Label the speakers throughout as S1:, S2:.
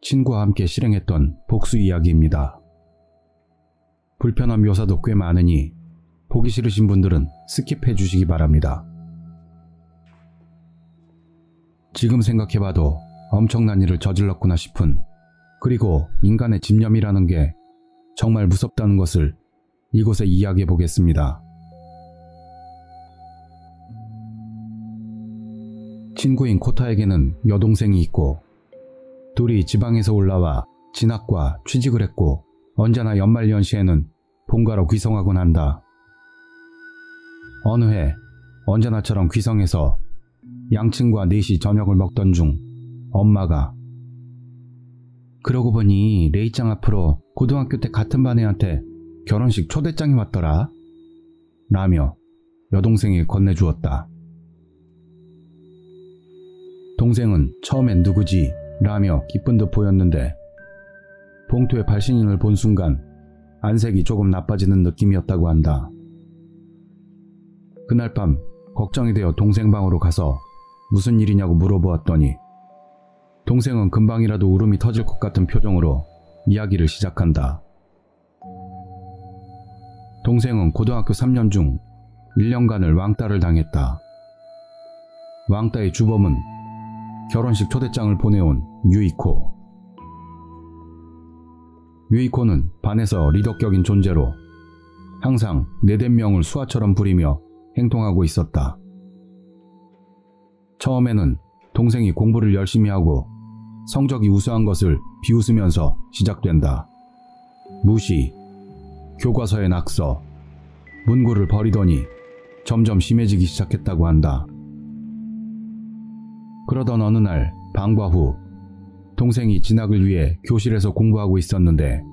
S1: 친구와 함께 실행했던 복수 이야기입니다. 불편한 묘사도 꽤 많으니 보기 싫으신 분들은 스킵해 주시기 바랍니다. 지금 생각해봐도 엄청난 일을 저질렀구나 싶은, 그리고 인간의 집념이라는 게 정말 무섭다는 것을 이곳에 이야기해 보겠습니다. 친구인 코타에게는 여동생이 있고 둘이 지방에서 올라와 진학과 취직을 했고 언제나 연말연시에는 본가로 귀성하곤 한다. 어느 해 언제나처럼 귀성해서 양친과 넷이 저녁을 먹던 중 엄마가 "그러고 보니 레이짱 앞으로 고등학교 때 같은 반 애한테 결혼식 초대장이 왔더라" 라며 여동생에게 건네주었다. 동생은 처음엔 "누구지?" 라며 기쁜 듯 보였는데 봉투에 발신인을 본 순간 안색이 조금 나빠지는 느낌이었다고 한다. 그날 밤 걱정이 되어 동생 방으로 가서 무슨 일이냐고 물어보았더니 동생은 금방이라도 울음이 터질 것 같은 표정으로 이야기를 시작한다. 동생은 고등학교 3년 중 1년간을 왕따를 당했다. 왕따의 주범은 결혼식 초대장을 보내온 유이코. 유이코는 반에서 리더격인 존재로 항상 내댓명을 수화처럼 부리며 행동하고 있었다. 처음에는 동생이 공부를 열심히 하고 성적이 우수한 것을 비웃으면서 시작된다. 무시, 교과서의 낙서, 문구를 버리더니 점점 심해지기 시작했다고 한다. 그러던 어느 날 방과 후 동생이 진학을 위해 교실에서 공부하고 있었는데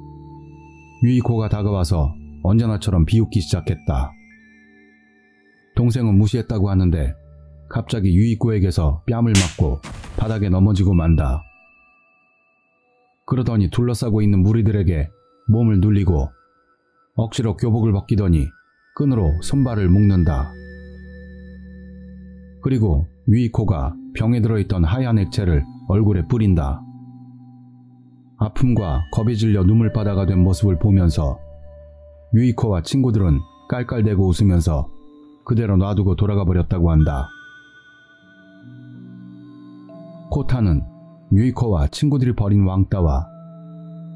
S1: 유이코가 다가와서 언제나처럼 비웃기 시작했다. 동생은 무시했다고 하는데 갑자기 유이코에게서 뺨을 맞고 바닥에 넘어지고 만다. 그러더니 둘러싸고 있는 무리들에게 몸을 눌리고 억지로 교복을 벗기더니 끈으로 손발을 묶는다. 그리고 유이코가 병에 들어있던 하얀 액체를 얼굴에 뿌린다. 아픔과 겁에 질려 눈물바다가 된 모습을 보면서 유이코와 친구들은 깔깔대고 웃으면서 그대로 놔두고 돌아가 버렸다고 한다. 코타는 유이코와 친구들이 벌인 왕따와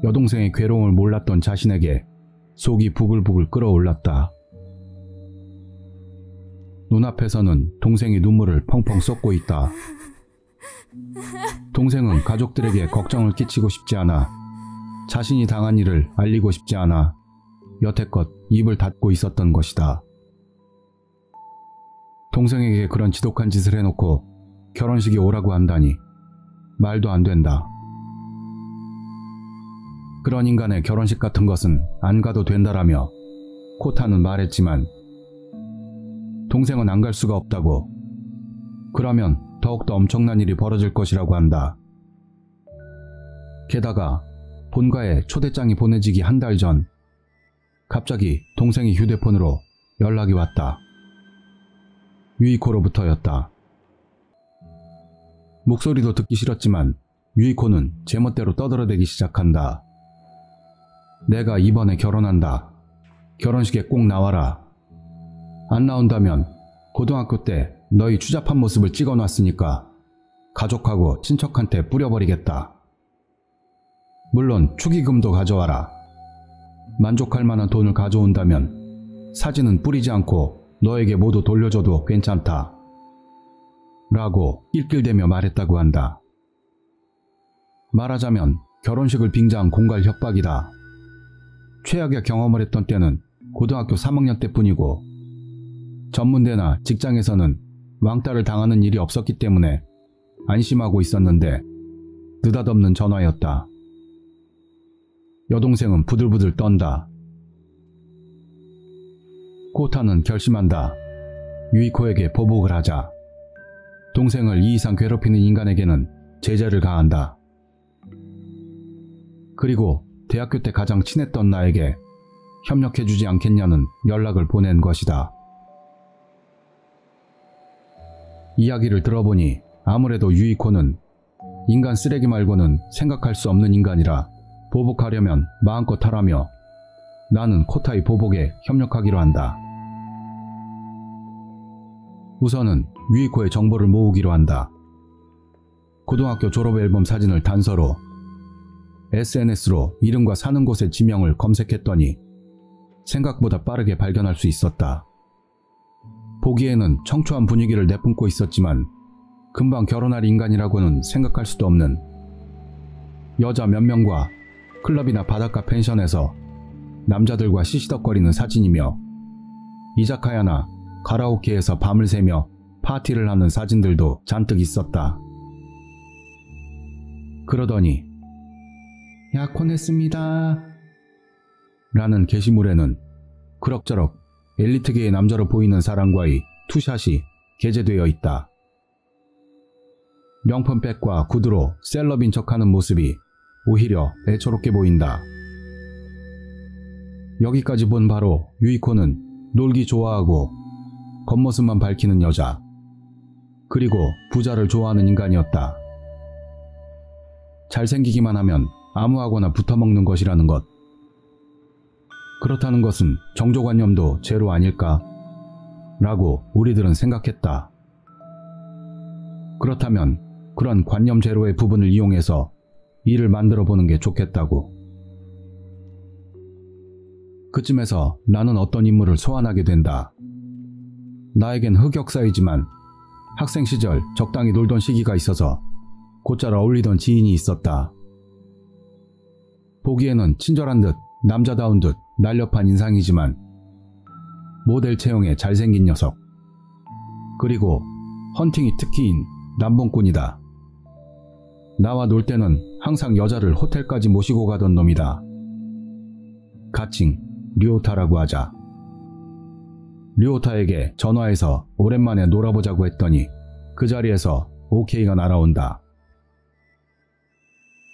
S1: 여동생의 괴로움을 몰랐던 자신에게 속이 부글부글 끓어올랐다. 눈앞에서는 동생이 눈물을 펑펑 쏟고 있다. 동생은 가족들에게 걱정을 끼치고 싶지 않아 자신이 당한 일을 알리고 싶지 않아 여태껏 입을 닫고 있었던 것이다. 동생에게 그런 지독한 짓을 해놓고 결혼식에 오라고 한다니 말도 안 된다. 그런 인간의 결혼식 같은 것은 안 가도 된다라며 코타는 말했지만 동생은 안 갈 수가 없다고. 그러면 더욱더 엄청난 일이 벌어질 것이라고 한다. 게다가 본가에 초대장이 보내지기 한 달 전 갑자기 동생이 휴대폰으로 연락이 왔다. 유이코로부터였다. 목소리도 듣기 싫었지만 유이코는 제멋대로 떠들어대기 시작한다. "내가 이번에 결혼한다. 결혼식에 꼭 나와라. 안 나온다면 고등학교 때 너희 추잡한 모습을 찍어놨으니까 가족하고 친척한테 뿌려버리겠다. 물론 축의금도 가져와라. 만족할 만한 돈을 가져온다면 사진은 뿌리지 않고 너에게 모두 돌려줘도 괜찮다." 라고 낄낄대며 말했다고 한다. 말하자면 결혼식을 빙자한 공갈 협박이다. 최악의 경험을 했던 때는 고등학교 3학년 때뿐이고 전문대나 직장에서는 왕따를 당하는 일이 없었기 때문에 안심하고 있었는데 느닷없는 전화였다. 여동생은 부들부들 떤다. 코타는 결심한다. 유이코에게 보복을 하자. 동생을 이 이상 괴롭히는 인간에게는 제재를 가한다. 그리고 대학교 때 가장 친했던 나에게 협력해주지 않겠냐는 연락을 보낸 것이다. 이야기를 들어보니 아무래도 유이코는 인간 쓰레기 말고는 생각할 수 없는 인간이라 보복하려면 마음껏 하라며 나는 코타의 보복에 협력하기로 한다. 우선은 유이코의 정보를 모으기로 한다. 고등학교 졸업 앨범 사진을 단서로 SNS로 이름과 사는 곳의 지명을 검색했더니 생각보다 빠르게 발견할 수 있었다. 보기에는 청초한 분위기를 내뿜고 있었지만 금방 결혼할 인간이라고는 생각할 수도 없는 여자 몇 명과 클럽이나 바닷가 펜션에서 남자들과 시시덕거리는 사진이며 이자카야나 가라오케에서 밤을 새며 파티를 하는 사진들도 잔뜩 있었다. 그러더니 약혼했습니다 라는 게시물에는 그럭저럭 엘리트계의 남자로 보이는 사람과의 투샷이 게재되어 있다. 명품백과 구두로 셀럽인 척하는 모습이 오히려 애처롭게 보인다. 여기까지 본 바로 유이코는 놀기 좋아하고 겉모습만 밝히는 여자, 그리고 부자를 좋아하는 인간이었다. 잘생기기만 하면 아무하고나 붙어먹는 것이라는 것. 그렇다는 것은 정조관념도 제로 아닐까? 라고 우리들은 생각했다. 그렇다면 그런 관념 제로의 부분을 이용해서 일을 만들어 보는 게 좋겠다고. 그쯤에서 나는 어떤 인물을 소환하게 된다. 나에겐 흑역사이지만 학생 시절 적당히 놀던 시기가 있어서 곧잘 어울리던 지인이 있었다. 보기에는 친절한 듯 남자다운 듯 날렵한 인상이지만 모델 체형의 잘생긴 녀석. 그리고 헌팅이 특기인 남봉꾼이다. 나와 놀 때는 항상 여자를 호텔까지 모시고 가던 놈이다. 가칭 류오타라고 하자. 류오타에게 전화해서 오랜만에 놀아보자고 했더니 그 자리에서 오케이가 날아온다.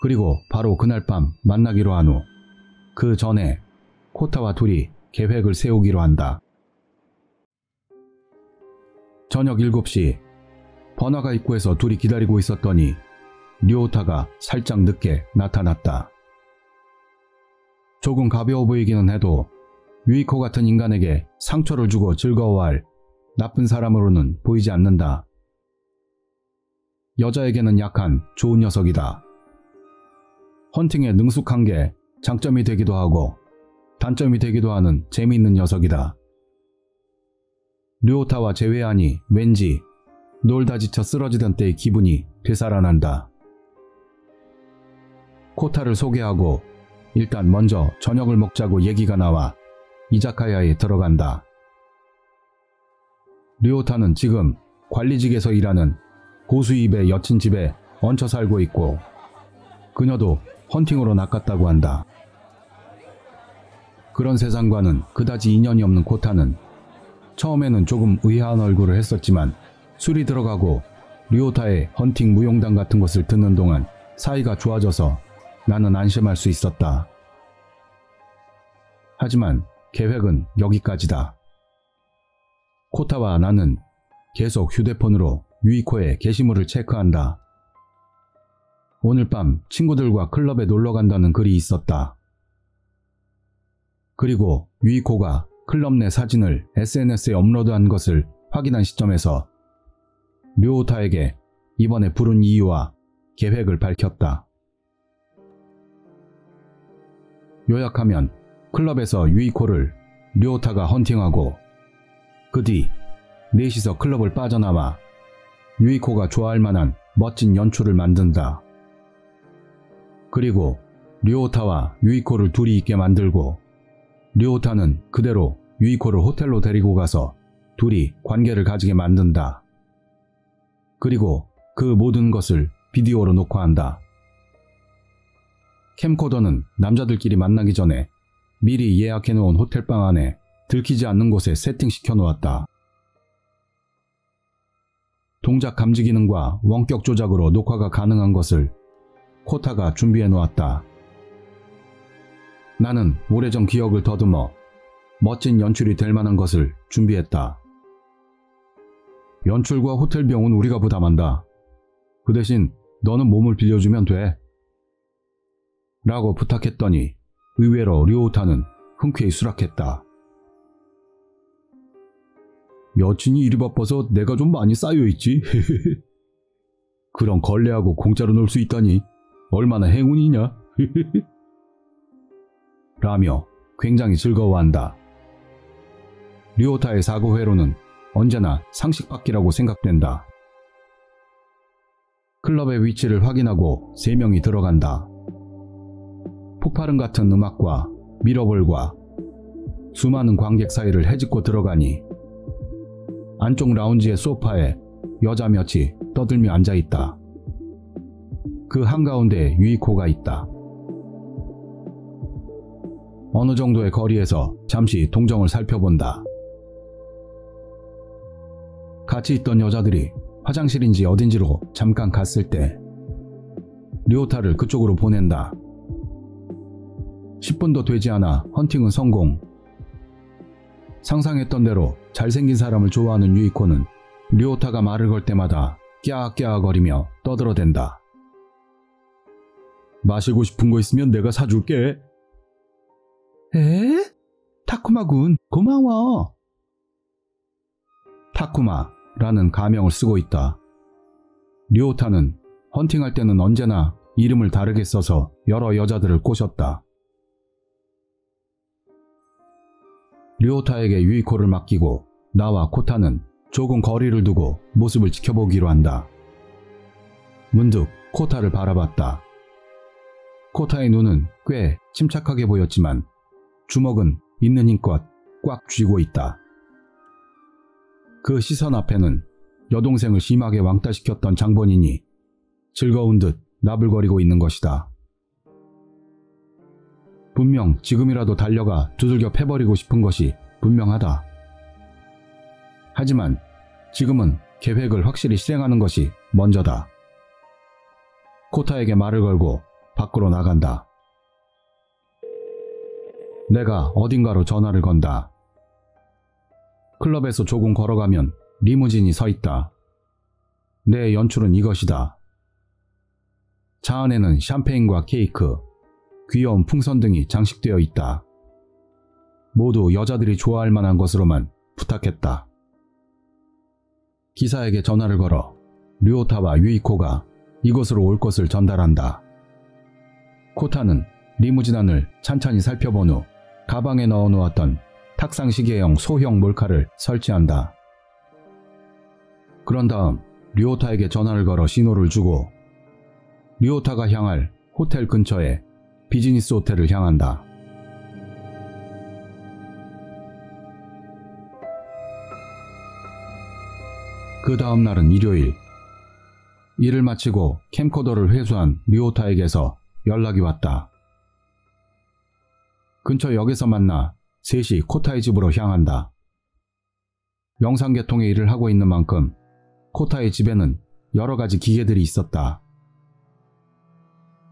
S1: 그리고 바로 그날 밤 만나기로 한 후 그 전에 코타와 둘이 계획을 세우기로 한다. 저녁 7시 번화가 입구에서 둘이 기다리고 있었더니 류오타가 살짝 늦게 나타났다. 조금 가벼워 보이기는 해도 유이코 같은 인간에게 상처를 주고 즐거워할 나쁜 사람으로는 보이지 않는다. 여자에게는 약한 좋은 녀석이다. 헌팅에 능숙한 게 장점이 되기도 하고 단점이 되기도 하는 재미있는 녀석이다. 류오타와 재회하니 왠지 놀다 지쳐 쓰러지던 때의 기분이 되살아난다. 코타를 소개하고 일단 먼저 저녁을 먹자고 얘기가 나와 이자카야에 들어간다. 류오타는 지금 관리직에서 일하는 고수입의 여친 집에 얹혀 살고 있고 그녀도 헌팅으로 낚았다고 한다. 그런 세상과는 그다지 인연이 없는 코타는 처음에는 조금 의아한 얼굴을 했었지만 술이 들어가고 류오타의 헌팅 무용담 같은 것을 듣는 동안 사이가 좋아져서 나는 안심할 수 있었다. 하지만 계획은 여기까지다. 코타와 나는 계속 휴대폰으로 유이코의 게시물을 체크한다. 오늘 밤 친구들과 클럽에 놀러 간다는 글이 있었다. 그리고 유이코가 클럽 내 사진을 SNS에 업로드한 것을 확인한 시점에서 류오타에게 이번에 부른 이유와 계획을 밝혔다. 요약하면 클럽에서 유이코를 류오타가 헌팅하고 그 뒤 넷이서 클럽을 빠져나와 유이코가 좋아할 만한 멋진 연출을 만든다. 그리고 류오타와 유이코를 둘이 있게 만들고 류오타는 그대로 유이코를 호텔로 데리고 가서 둘이 관계를 가지게 만든다. 그리고 그 모든 것을 비디오로 녹화한다. 캠코더는 남자들끼리 만나기 전에 미리 예약해놓은 호텔방 안에 들키지 않는 곳에 세팅시켜 놓았다. 동작 감지 기능과 원격 조작으로 녹화가 가능한 것을 코타가 준비해 놓았다. 나는 오래전 기억을 더듬어 멋진 연출이 될 만한 것을 준비했다. 연출과 호텔 비용은 우리가 부담한다. 그 대신 너는 몸을 빌려주면 돼. 라고 부탁했더니 의외로 류오타는 흔쾌히 수락했다. 여친이 일이 바빠서 내가 좀 많이 쌓여있지. 그럼 걸레하고 공짜로 놀 수 있다니 얼마나 행운이냐. 라며 굉장히 즐거워한다. 류오타의 사고회로는 언제나 상식밖이라고 생각된다. 클럽의 위치를 확인하고 3명이 들어간다. 폭발음 같은 음악과 미러볼과 수많은 관객 사이를 헤집고 들어가니 안쪽 라운지의 소파에 여자 몇이 떠들며 앉아있다. 그 한가운데 유이코가 있다. 어느 정도의 거리에서 잠시 동정을 살펴본다. 같이 있던 여자들이 화장실인지 어딘지로 잠깐 갔을 때 류오타를 그쪽으로 보낸다. 10분도 되지 않아 헌팅은 성공. 상상했던 대로 잘생긴 사람을 좋아하는 유이코는 류오타가 말을 걸 때마다 깨악깨악거리며 떠들어댄다. 마시고 싶은 거 있으면 내가 사줄게. 에? 타쿠마군 고마워. 타쿠마라는 가명을 쓰고 있다. 류오타는 헌팅할 때는 언제나 이름을 다르게 써서 여러 여자들을 꼬셨다. 류오타에게 유이코를 맡기고 나와 코타는 조금 거리를 두고 모습을 지켜보기로 한다. 문득 코타를 바라봤다. 코타의 눈은 꽤 침착하게 보였지만 주먹은 있는 힘껏 꽉 쥐고 있다. 그 시선 앞에는 여동생을 심하게 왕따시켰던 장본인이 즐거운 듯 나불거리고 있는 것이다. 분명 지금이라도 달려가 두들겨 패버리고 싶은 것이 분명하다. 하지만 지금은 계획을 확실히 실행하는 것이 먼저다. 코타에게 말을 걸고 밖으로 나간다. 내가 어딘가로 전화를 건다. 클럽에서 조금 걸어가면 리무진이 서 있다. 내 연출은 이것이다. 차 안에는 샴페인과 케이크, 귀여운 풍선 등이 장식되어 있다. 모두 여자들이 좋아할 만한 것으로만 부탁했다. 기사에게 전화를 걸어 류오타와 유이코가 이곳으로 올 것을 전달한다. 코타는 리무진 안을 찬찬히 살펴본 후 가방에 넣어 놓았던 탁상시계형 소형 몰카를 설치한다. 그런 다음 류오타에게 전화를 걸어 신호를 주고 류오타가 향할 호텔 근처에 비즈니스 호텔을 향한다. 그 다음 날은 일요일. 일을 마치고 캠코더를 회수한 류오타에게서 연락이 왔다. 근처 역에서 만나 셋이 코타의 집으로 향한다. 영상개통의 일을 하고 있는 만큼 코타의 집에는 여러 가지 기계들이 있었다.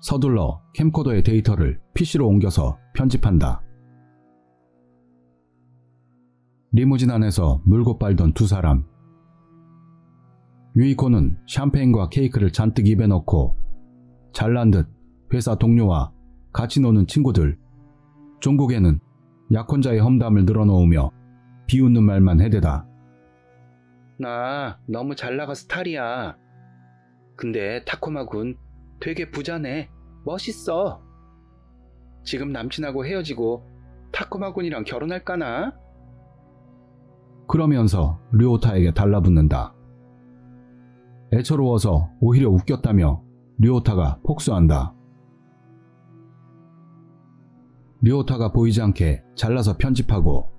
S1: 서둘러 캠코더의 데이터를 PC로 옮겨서 편집한다. 리무진 안에서 물고 빨던 두 사람. 유이코는 샴페인과 케이크를 잔뜩 입에 넣고 잘난 듯 회사 동료와 같이 노는 친구들, 종국에는 약혼자의 험담을 늘어놓으며 비웃는 말만 해대다. 나 너무 잘나가 스타일이야. 근데 타코마군 되게 부자네. 멋있어. 지금 남친하고 헤어지고 타코마군이랑 결혼할까나? 그러면서 류오타에게 달라붙는다. 애처로워서 오히려 웃겼다며 류오타가 폭소한다. 류오타가 보이지 않게 잘라서 편집하고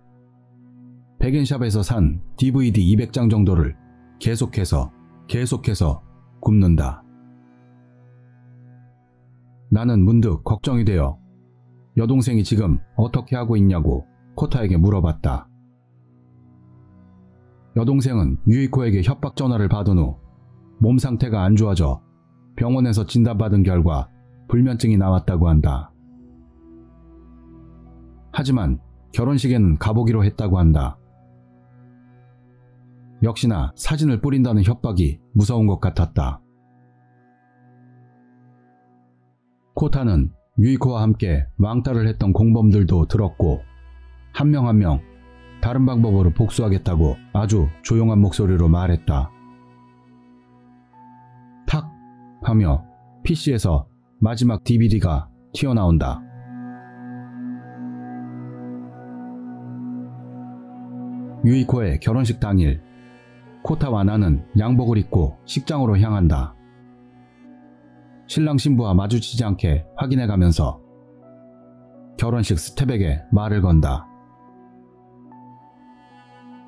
S1: 백엔샵에서 산 DVD 200장 정도를 계속해서 굽는다. 나는 문득 걱정이 되어 여동생이 지금 어떻게 하고 있냐고 코타에게 물어봤다. 여동생은 유이코에게 협박 전화를 받은 후 몸 상태가 안 좋아져 병원에서 진단받은 결과 불면증이 나왔다고 한다. 하지만 결혼식에는 가보기로 했다고 한다. 역시나 사진을 뿌린다는 협박이 무서운 것 같았다. 코타는 유이코와 함께 왕따를 했던 공범들도 들었고 한 명 한 명 다른 방법으로 복수하겠다고 아주 조용한 목소리로 말했다. 탁 하며 PC에서 마지막 DVD가 튀어나온다. 유이코의 결혼식 당일, 코타와 나는 양복을 입고 식장으로 향한다. 신랑 신부와 마주치지 않게 확인해가면서 결혼식 스텝에게 말을 건다.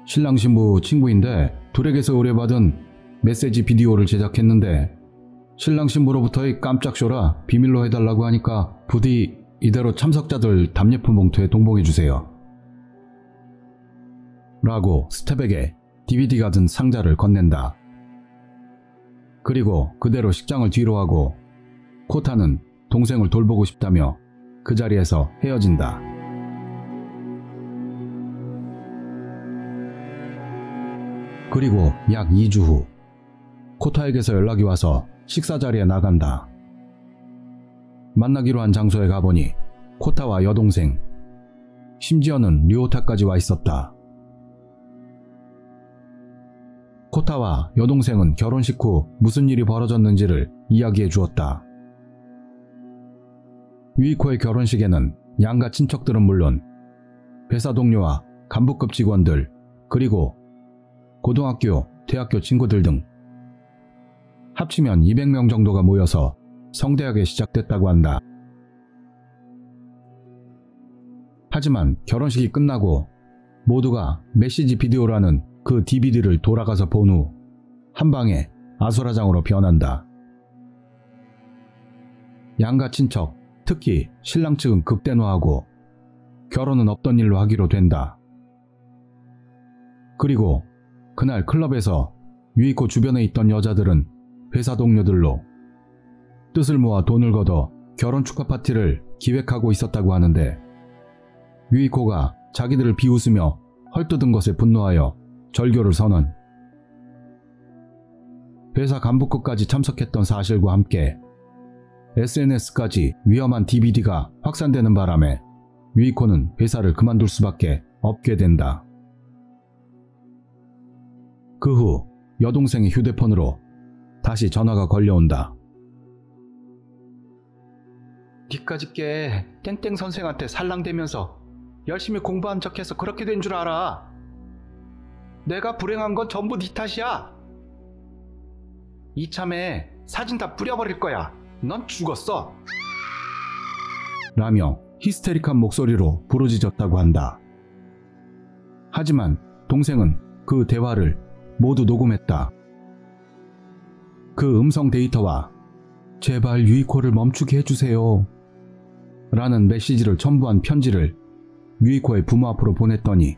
S1: 신랑 신부 친구인데 둘에게서 의뢰받은 메시지 비디오를 제작했는데 신랑 신부로부터의 깜짝 쇼라 비밀로 해달라고 하니까 부디 이대로 참석자들 답례품 봉투에 동봉해주세요. 라고 스텝에게 DVD가 든 상자를 건넨다. 그리고 그대로 식장을 뒤로 하고 코타는 동생을 돌보고 싶다며 그 자리에서 헤어진다. 그리고 약 2주 후 코타에게서 연락이 와서 식사 자리에 나간다. 만나기로 한 장소에 가보니 코타와 여동생, 심지어는 류오타까지 와 있었다. 코타와 여동생은 결혼식 후 무슨 일이 벌어졌는지를 이야기해 주었다. 유이코의 결혼식에는 양가 친척들은 물론 회사 동료와 간부급 직원들 그리고 고등학교, 대학교 친구들 등 합치면 200명 정도가 모여서 성대하게 시작됐다고 한다. 하지만 결혼식이 끝나고 모두가 메시지 비디오라는 그 DVD를 돌아가서 본 후 한방에 아수라장으로 변한다. 양가 친척, 특히 신랑 측은 극대노하고 결혼은 없던 일로 하기로 된다. 그리고 그날 클럽에서 유이코 주변에 있던 여자들은 회사 동료들로 뜻을 모아 돈을 걷어 결혼 축하 파티를 기획하고 있었다고 하는데 유이코가 자기들을 비웃으며 헐뜯은 것에 분노하여 절교를 선언. 회사 간부급까지 참석했던 사실과 함께 SNS까지 위험한 DVD가 확산되는 바람에 유이코는 회사를 그만둘 수밖에 없게 된다. 그 후 여동생의 휴대폰으로 다시 전화가 걸려온다. 니까짓 게 땡땡 선생한테 살랑대면서 열심히 공부한 척해서 그렇게 된 줄 알아. 내가 불행한 건 전부 네 탓이야. 이참에 사진 다 뿌려버릴 거야. 넌 죽었어. 라며 히스테릭한 목소리로 부르짖었다고 한다. 하지만 동생은 그 대화를 모두 녹음했다. 그 음성 데이터와 제발 유이코를 멈추게 해주세요 라는 메시지를 첨부한 편지를 유이코의 부모 앞으로 보냈더니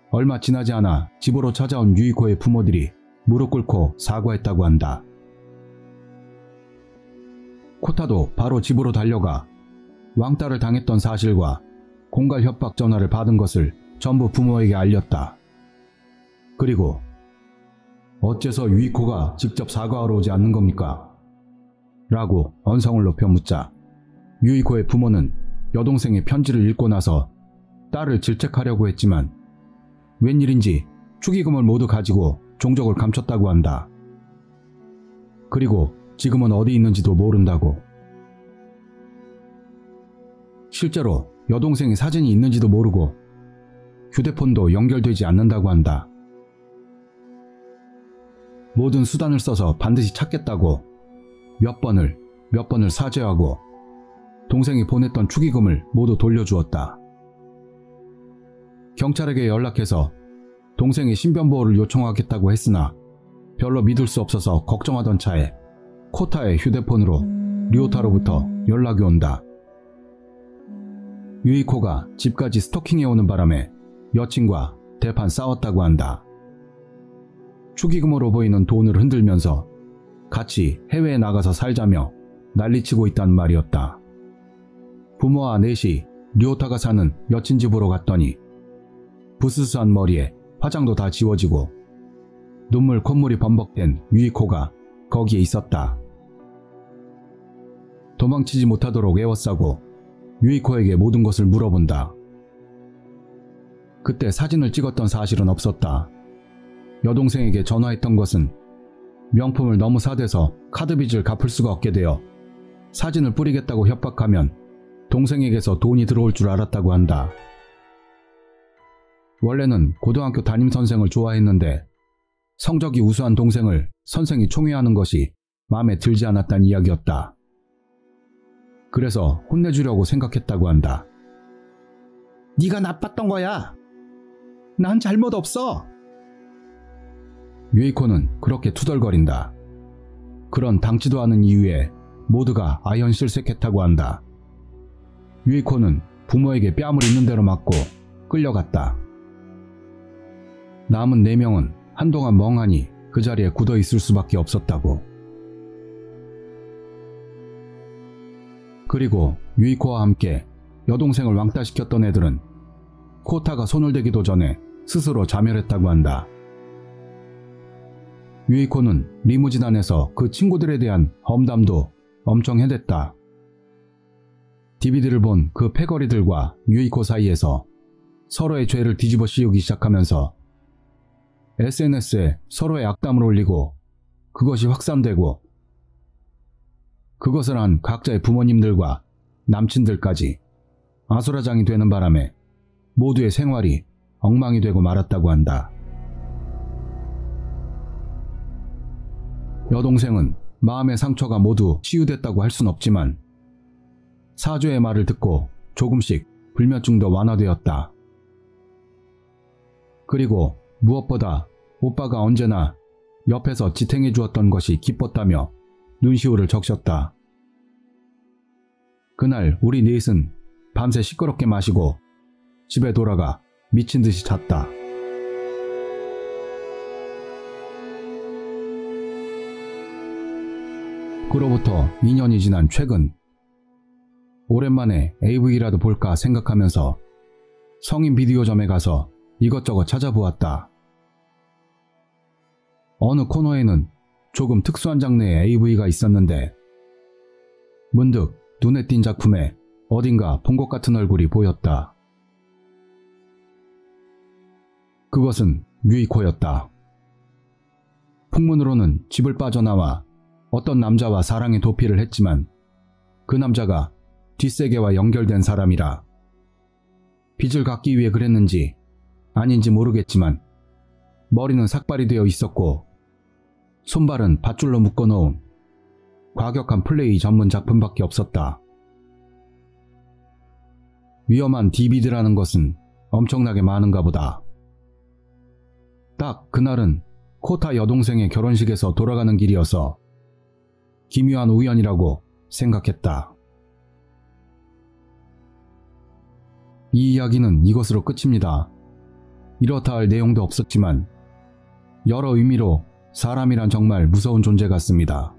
S1: 얼마 지나지 않아 집으로 찾아온 유이코의 부모들이 무릎 꿇고 사과했다고 한다. 코타도 바로 집으로 달려가 왕따를 당했던 사실과 공갈 협박 전화를 받은 것을 전부 부모에게 알렸다. 그리고 어째서 유이코가 직접 사과하러 오지 않는 겁니까? 라고 언성을 높여 묻자 유이코의 부모는 여동생의 편지를 읽고 나서 딸을 질책하려고 했지만 웬일인지 축의금을 모두 가지고 종족을 감췄다고 한다. 그리고 지금은 어디 있는지도 모른다고. 실제로 여동생의 사진이 있는지도 모르고 휴대폰도 연결되지 않는다고 한다. 모든 수단을 써서 반드시 찾겠다고 몇 번을 사죄하고 동생이 보냈던 축의금을 모두 돌려주었다. 경찰에게 연락해서 동생의 신변보호를 요청하겠다고 했으나 별로 믿을 수 없어서 걱정하던 차에 코타의 휴대폰으로 류오타로부터 연락이 온다. 유이코가 집까지 스토킹해오는 바람에 여친과 대판 싸웠다고 한다. 축의금으로 보이는 돈을 흔들면서 같이 해외에 나가서 살자며 난리치고 있다는 말이었다. 부모와 넷이 류오타가 사는 여친 집으로 갔더니 부스스한 머리에 화장도 다 지워지고 눈물 콧물이 범벅된 유이코가 거기에 있었다. 도망치지 못하도록 에워싸고 유이코에게 모든 것을 물어본다. 그때 사진을 찍었던 사실은 없었다. 여동생에게 전화했던 것은 명품을 너무 사대서 카드빚을 갚을 수가 없게 되어 사진을 뿌리겠다고 협박하면 동생에게서 돈이 들어올 줄 알았다고 한다. 원래는 고등학교 담임선생을 좋아했는데 성적이 우수한 동생을 선생이 총애하는 것이 마음에 들지 않았다는 이야기였다. 그래서 혼내주려고 생각했다고 한다. 네가 나빴던 거야. 난 잘못 없어. 유이코는 그렇게 투덜거린다. 그런 당치도 않은 이유에 모두가 아연실색했다고 한다. 유이코는 부모에게 뺨을 있는 대로 맞고 끌려갔다. 남은 4명은 한동안 멍하니 그 자리에 굳어 있을 수밖에 없었다고. 그리고 유이코와 함께 여동생을 왕따시켰던 애들은 코타가 손을 대기도 전에 스스로 자멸했다고 한다. 유이코는 리무진 안에서 그 친구들에 대한 험담도 엄청 해댔다. DVD를 본 그 패거리들과 유이코 사이에서 서로의 죄를 뒤집어 씌우기 시작하면서 SNS에 서로의 악담을 올리고 그것이 확산되고 그것을 한 각자의 부모님들과 남친들까지 아수라장이 되는 바람에 모두의 생활이 엉망이 되고 말았다고 한다. 여동생은 마음의 상처가 모두 치유됐다고 할 순 없지만 사주의 말을 듣고 조금씩 불면증도 완화되었다. 그리고 무엇보다 오빠가 언제나 옆에서 지탱해 주었던 것이 기뻤다며 눈시울을 적셨다. 그날 우리 넷은 밤새 시끄럽게 마시고 집에 돌아가 미친 듯이 잤다. 그로부터 2년이 지난 최근 오랜만에 AV라도 볼까 생각하면서 성인 비디오점에 가서 이것저것 찾아보았다. 어느 코너에는 조금 특수한 장르의 AV가 있었는데 문득 눈에 띈 작품에 어딘가 본 것 같은 얼굴이 보였다. 그것은 유이코였다. 풍문으로는 집을 빠져나와 어떤 남자와 사랑의 도피를 했지만 그 남자가 뒷세계와 연결된 사람이라 빚을 갚기 위해 그랬는지 아닌지 모르겠지만 머리는 삭발이 되어 있었고 손발은 밧줄로 묶어놓은 과격한 플레이 전문 작품밖에 없었다. 위험한 DVD라는 것은 엄청나게 많은가 보다. 딱 그날은 코타 여동생의 결혼식에서 돌아가는 길이어서 기묘한 우연이라고 생각했다. 이 이야기는 이것으로 끝입니다. 이렇다 할 내용도 없었지만 여러 의미로 사람이란 정말 무서운 존재 같습니다.